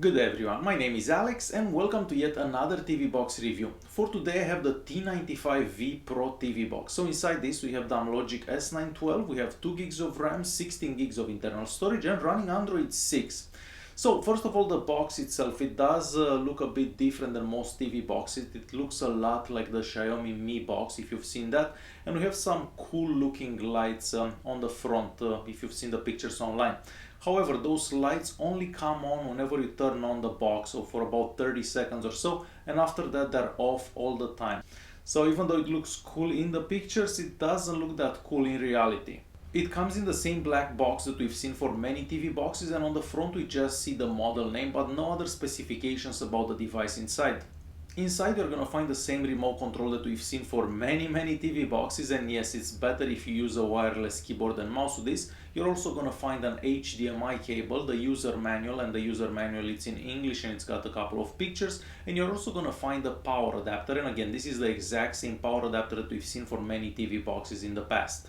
Good day everyone, my name is Alex and welcome to yet another TV box review. For today I have the T95V Pro TV box. So inside this we have the Amlogic S912, we have 2 gigs of RAM, 16 gigs of internal storage and running Android 6. So first of all, the box itself, it does look a bit different than most TV boxes. It looks a lot like the Xiaomi Mi Box, if you've seen that. And we have some cool looking lights on the front, if you've seen the pictures online. However, those lights only come on whenever you turn on the box, or for about 30 seconds or so, and after that they're off all the time. So even though it looks cool in the pictures, it doesn't look that cool in reality. It comes in the same black box that we've seen for many TV boxes, and on the front we just see the model name but no other specifications about the device inside. Inside you're gonna find the same remote control that we've seen for many TV boxes, and yes, it's better if you use a wireless keyboard and mouse with this. You're also gonna find an HDMI cable, the user manual, and the user manual it's in English and it's got a couple of pictures, and you're also gonna find the power adapter, and again this is the exact same power adapter that we've seen for many TV boxes in the past.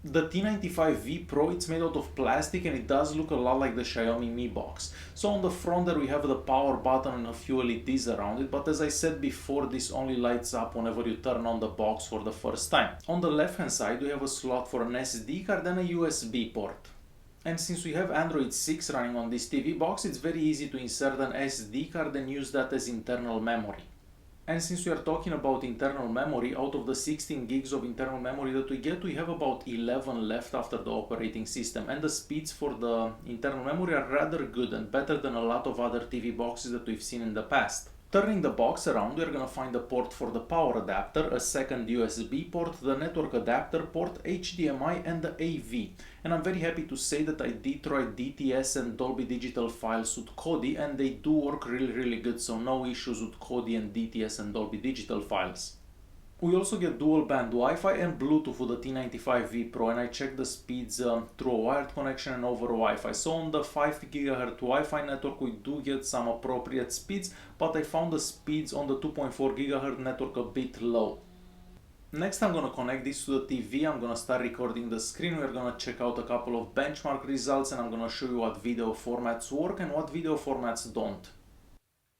The T95V Pro, it's made out of plastic and it does look a lot like the Xiaomi Mi Box. So on the front there we have the power button and a few LEDs around it, but as I said before, this only lights up whenever you turn on the box for the first time. On the left hand side we have a slot for an SD card and a USB port. And since we have Android 6 running on this TV box, it's very easy to insert an SD card and use that as internal memory. And since we are talking about internal memory, out of the 16 gigs of internal memory that we get, we have about 11 left after the operating system. And the speeds for the internal memory are rather good and better than a lot of other TV boxes that we've seen in the past. Turning the box around, we're gonna find a port for the power adapter, a second USB port, the network adapter port, HDMI and the AV. And I'm very happy to say that I did try DTS and Dolby Digital files with Kodi and they do work really good, so no issues with Kodi and DTS and Dolby Digital files. We also get dual band Wi-Fi and Bluetooth with the T95V Pro, and I checked the speeds through a wired connection and over Wi-Fi. So on the 5 GHz Wi-Fi network we do get some appropriate speeds, but I found the speeds on the 2.4 GHz network a bit low. Next I'm gonna connect this to the TV, I'm gonna start recording the screen, we're gonna check out a couple of benchmark results, and I'm gonna show you what video formats work and what video formats don't.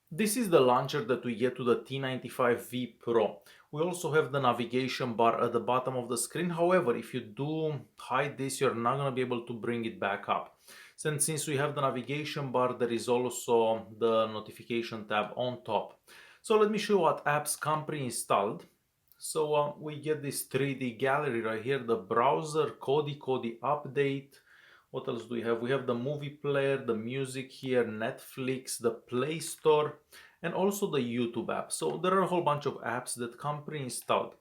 This is the launcher that we get to the T95V Pro. We also have the navigation bar at the bottom of the screen. However, if you do hide this, you're not going to be able to bring it back up. Since we have the navigation bar, there is also the notification tab on top. So let me show you what apps come pre-installed. So we get this 3D gallery right here, the browser, Kodi update. What else do we have? We have the movie player, the music here, Netflix, the Play Store, and also the YouTube app. So there are a whole bunch of apps that come pre-installed.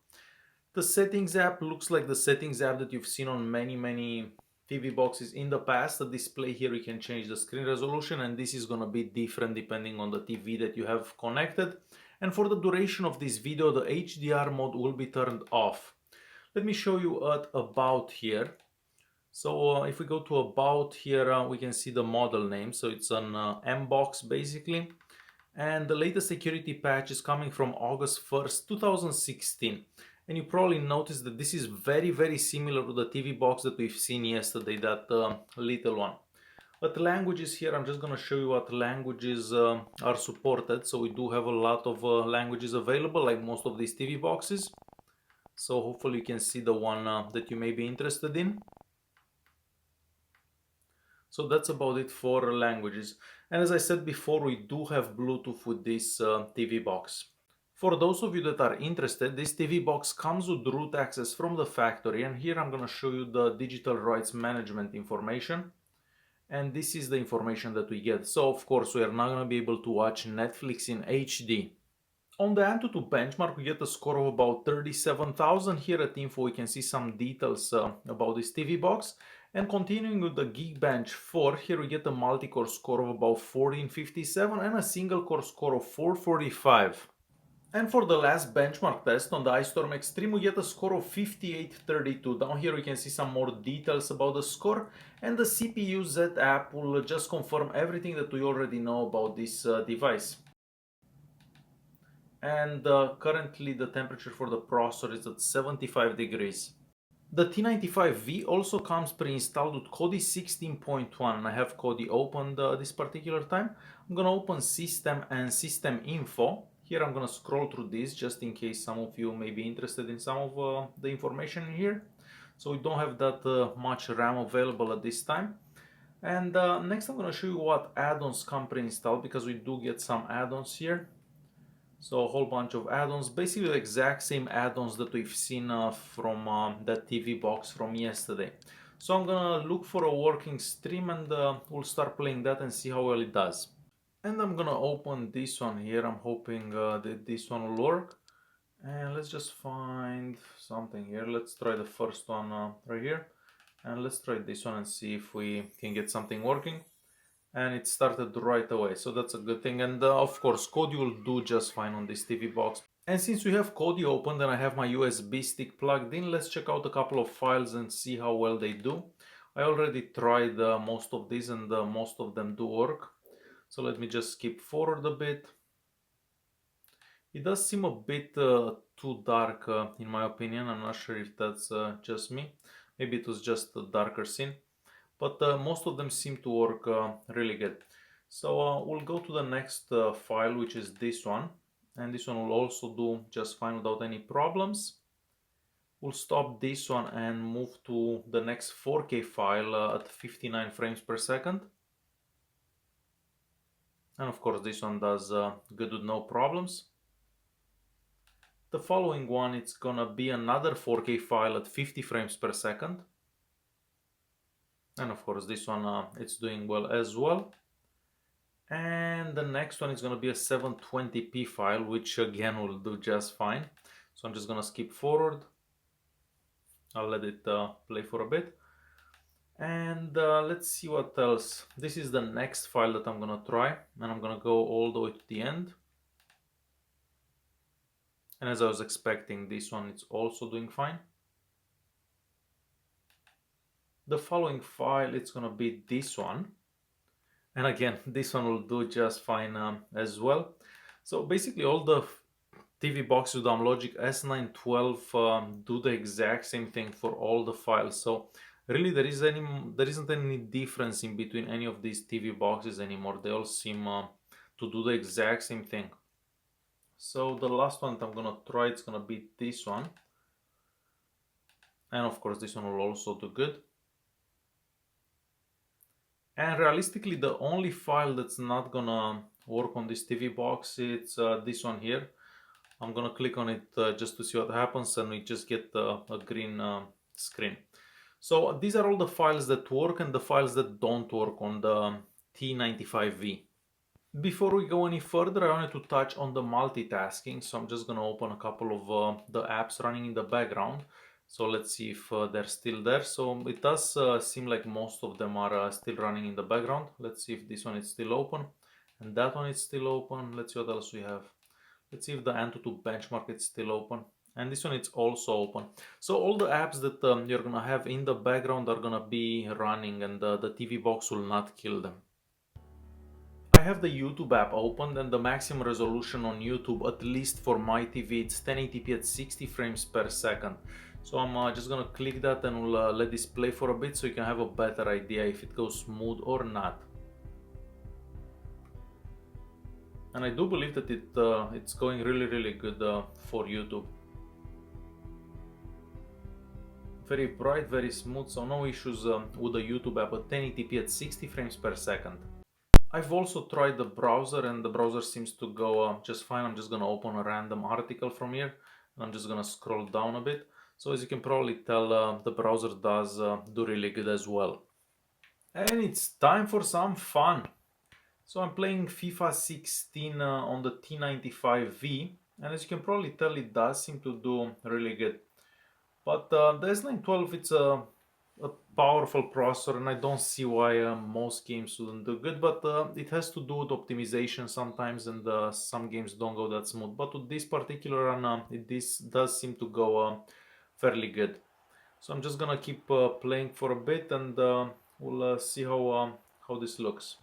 The settings app looks like the settings app that you've seen on many TV boxes in the past. The display here, you can change the screen resolution, and this is going to be different depending on the TV that you have connected. And for the duration of this video, the HDR mode will be turned off. Let me show you at About here. So if we go to About here, we can see the model name. So it's an M box basically. And the latest security patch is coming from August 1st, 2016. And you probably noticed that this is very similar to the TV box that we've seen yesterday, that little one. But languages here, I'm just going to show you what languages are supported. So we do have a lot of languages available, like most of these TV boxes. So hopefully you can see the one that you may be interested in. So that's about it for languages. And as I said before, we do have Bluetooth with this TV box. For those of you that are interested, this TV box comes with root access from the factory, and here I'm going to show you the digital rights management information. And this is the information that we get. So of course we are not going to be able to watch Netflix in HD. On the Antutu Benchmark we get a score of about 37,000. Here at Info we can see some details about this TV box. And continuing with the Geekbench 4, here we get a multi-core score of about 1457 and a single core score of 445. And for the last benchmark test on the iStorm Extreme, we get a score of 5832. Down here we can see some more details about the score, and the CPU Z app will just confirm everything that we already know about this device. And currently the temperature for the processor is at 75 degrees. The T95V also comes pre-installed with Kodi 16.1. I have Kodi opened this particular time. I'm gonna open System and System Info. Here I'm gonna scroll through this just in case some of you may be interested in some of the information in here. So we don't have that much RAM available at this time. And next I'm gonna show you what add-ons come pre-installed, because we do get some add-ons here. So a whole bunch of add-ons, basically the exact same add-ons that we've seen from that TV box from yesterday. So I'm gonna look for a working stream and we'll start playing that and see how well it does. And I'm gonna open this one here. I'm hoping that this one will work. And let's just find something here. Let's try the first one right here. And let's try this one and see if we can get something working. And it started right away, so that's a good thing. And of course Kodi will do just fine on this TV box. And since we have Kodi opened and I have my USB stick plugged in, let's check out a couple of files and see how well they do. I already tried most of these and most of them do work. So let me just skip forward a bit. It does seem a bit too dark in my opinion. I'm not sure if that's just me. Maybe it was just a darker scene. But most of them seem to work really good. So we'll go to the next file, which is this one. And this one will also do just fine without any problems. We'll stop this one and move to the next 4K file at 59 frames per second. And of course this one does good with no problems. The following one, it's gonna be another 4K file at 50 frames per second. And of course this one it's doing well as well. And the next one is going to be a 720p file, which again will do just fine. So I'm just going to skip forward. I'll let it play for a bit. And let's see what else. This is the next file that I'm going to try, and I'm going to go all the way to the end. And as I was expecting, this one is also doing fine. The following file, it's going to be this one. And again, this one will do just fine as well. So basically all the TV boxes with Amlogic S912 do the exact same thing for all the files. So really there isn't any difference in between any of these TV boxes anymore. They all seem to do the exact same thing. So the last one that I'm gonna try, it's gonna be this one. And of course this one will also do good. And realistically, the only file that's not gonna work on this TV box, it's this one here. I'm gonna click on it just to see what happens, and we just get a green screen. So these are all the files that work and the files that don't work on the T95V. Before we go any further, I wanted to touch on the multitasking. So I'm just gonna open a couple of the apps running in the background. So let's see if they're still there. So it does seem like most of them are still running in the background. Let's see if this one is still open. And that one is still open. Let's see what else we have. Let's see if the Antutu Benchmark is still open. And this one is also open. So all the apps that you're gonna have in the background are gonna be running, and the TV box will not kill them. I have the YouTube app opened, and the maximum resolution on YouTube, at least for my TV, it's 1080p at 60 frames per second. So I'm just gonna click that and we'll let this play for a bit so you can have a better idea if it goes smooth or not. And I do believe that it's going really good for YouTube. Very bright, very smooth, so no issues with the YouTube app at 1080p at 60 frames per second. I've also tried the browser, and the browser seems to go just fine. I'm just gonna open a random article from here, and I'm just gonna scroll down a bit. So as you can probably tell, the browser does do really good as well. And it's time for some fun. So I'm playing FIFA 16 on the T95V, and as you can probably tell, it does seem to do really good. But the S912, it's a powerful processor, and I don't see why most games wouldn't do good, but it has to do with optimization sometimes, and some games don't go that smooth. But with this particular one, this does seem to go fairly good. So I'm just gonna keep playing for a bit, and we'll see how this looks.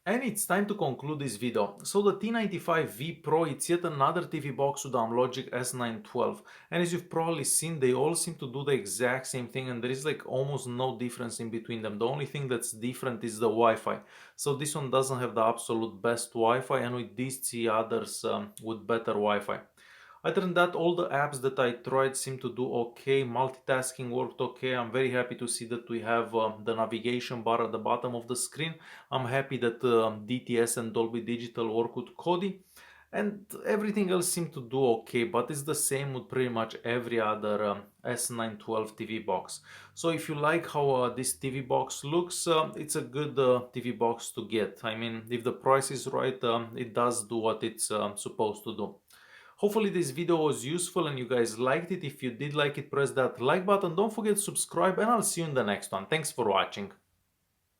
And it's time to conclude this video. So the T95V Pro, it's yet another TV box with the Amlogic S912. And as you've probably seen, they all seem to do the exact same thing, and there is like almost no difference in between them. The only thing that's different is the Wi-Fi. So this one doesn't have the absolute best Wi-Fi, and with these three others with better Wi-Fi. Other than that, all the apps that I tried seem to do okay. Multitasking worked okay. I'm very happy to see that we have the navigation bar at the bottom of the screen. I'm happy that DTS and Dolby Digital work with Kodi. And everything else seemed to do okay, but it's the same with pretty much every other S912 TV box. So if you like how this TV box looks, it's a good TV box to get. I mean, if the price is right, it does do what it's supposed to do. Hopefully this video was useful and you guys liked it. If you did like it, press that like button. Don't forget to subscribe, and I'll see you in the next one. Thanks for watching.